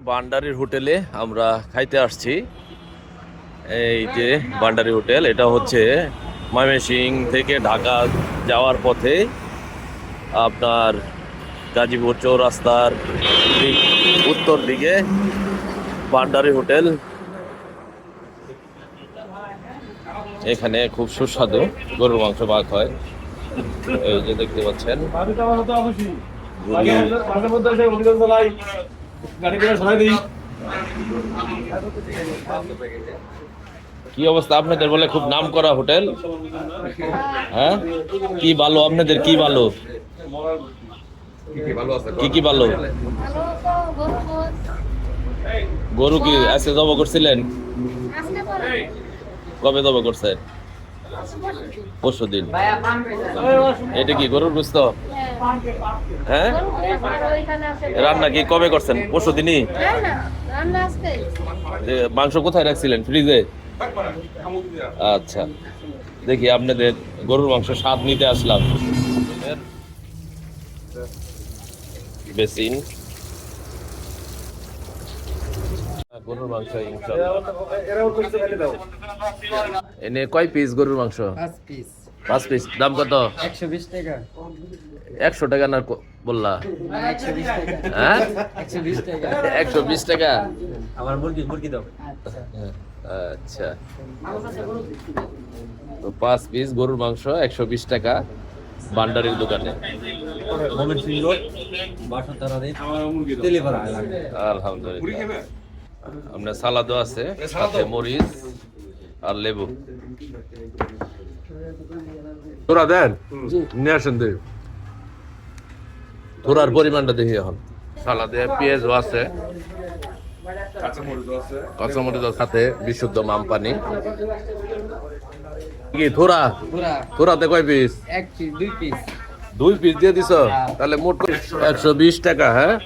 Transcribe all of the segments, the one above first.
ভান্ডারী হোটেলে আমরা খাইতে আসছি। এই যে ভান্ডারী হোটেল, এটা হচ্ছে ময়মনসিংহ থেকে ঢাকা যাওয়ার পথে আপনার গাজীপুর চৌরাস্তার ঠিক উত্তর দিকে ভান্ডারী হোটেল। এখানে খুব সুস্বাদু গরুর মাংস ভাগ হয়। এই যে দেখতে পাচ্ছেন, কি অবস্থা আপনাদের? বলে খুব নাম করা হোটেল। হ্যাঁ, কি ভালো আপনাদের? কি ভালো? কি কি ভালো? গরু কি আজকে জব করছিলেন? কবে জব করছেন? পরশু দিন। এটা কি গরুর গোস্ত? হ্যাঁ, রান্না কি কবে করছেন? পরশু দিনই। মাংস কোথায় রাখছিলেন? ফ্রিজে? আচ্ছা, দেখি আপনাদের গরুর মাংস স্বাদ নিতে আসলাম। বেসিন গরুর মাংস এনে কয় পিস গরুর মাংস? 5 পিস। দাম কত? 120 টাকা। 100 টাকা না বললা? 120 টাকা। হ্যাঁ, 120 টাকা। 120 টাকা। আমার মুরগি দাও। আচ্ছা, তো 5 পিস গরুর মাংস 120 টাকা ভান্ডারীর দোকানে। আলহামদুলিল্লাহ। আপনার সালাদও আছে, সাথে মরিচ আর লেবু। তোরা দেন নিয়ে আসেন, দেব তোরার পরিমাণটা দেখি। এখন সালাদে পেঁয়াজও আছে, কাঁচামরিচ সাথে বিশুদ্ধ মামপানি। কি থোড়া? থোড়াতে কয় পিস? 1 piece, 2 piece. 2 পিস দিয়ে দিছ? তাহলে মোট 120 টাকা। হ্যাঁ,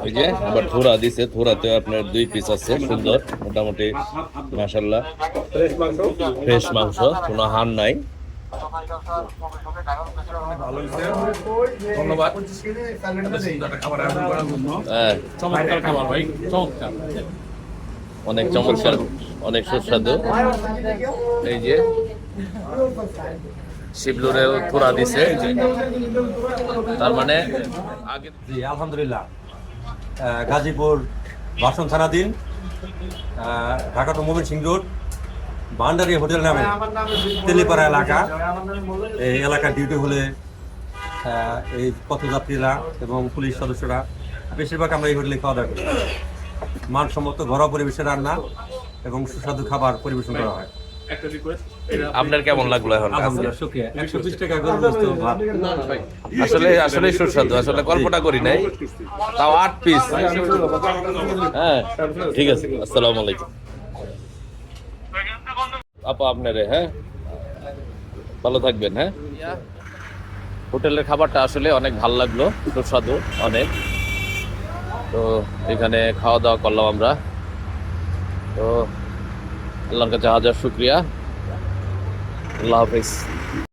এই যে আবার থোড়া দিছে, থোড়াতে আপনার 2 পিস আছে, সুন্দর মোটামুটি মাশাআল্লাহ। ফ্রেশ মাংস, কোনো হাড় নাই। ধন্যবাদ। অনেক চমৎকার, অনেক সুস্বাদু। এই যে শিবলুরেও থোড়া দিছে, তার মানে আগে। জি আলহামদুলিল্লাহ। গাজীপুর বাসন থানাধীন Dhaka to Mymensingh road Bhandari hotel নামে তেলিপাড়া এলাকা। এই এলাকার ডিউটি হলে এই পথযাত্রীরা এবং পুলিশ সদস্যরা বেশিরভাগ আমরা এই হোটেলে খাওয়া দাওয়া করি। মানসম্মত ঘরোয়া পরিবেশে রান্না এবং সুস্বাদু খাবার পরিবেশন করা হয়। আপনার কেমন লাগলো এখন? আলহামদুলিল্লাহ, শুকরিয়া। 120 টাকা গরুর গোশত ভাত। আসলে সুস্বাদু, আসলে কল্পনা করি নাই। তাও 8 পিস। হ্যাঁ, ঠিক আছে। আসসালামু আলাইকুম আপা, আপনারে। হ্যাঁ, ভালো থাকবেন। হ্যাঁ, হোটেলের খাবারটা আসলে অনেক ভালো লাগলো, সুস্বাদু অনেক। তো এখানে খাওয়া দাওয়া করলাম আমরা। তো আল্লাহর কাছে হাজার শুকরিয়া। আল্লাহ হাফিজ।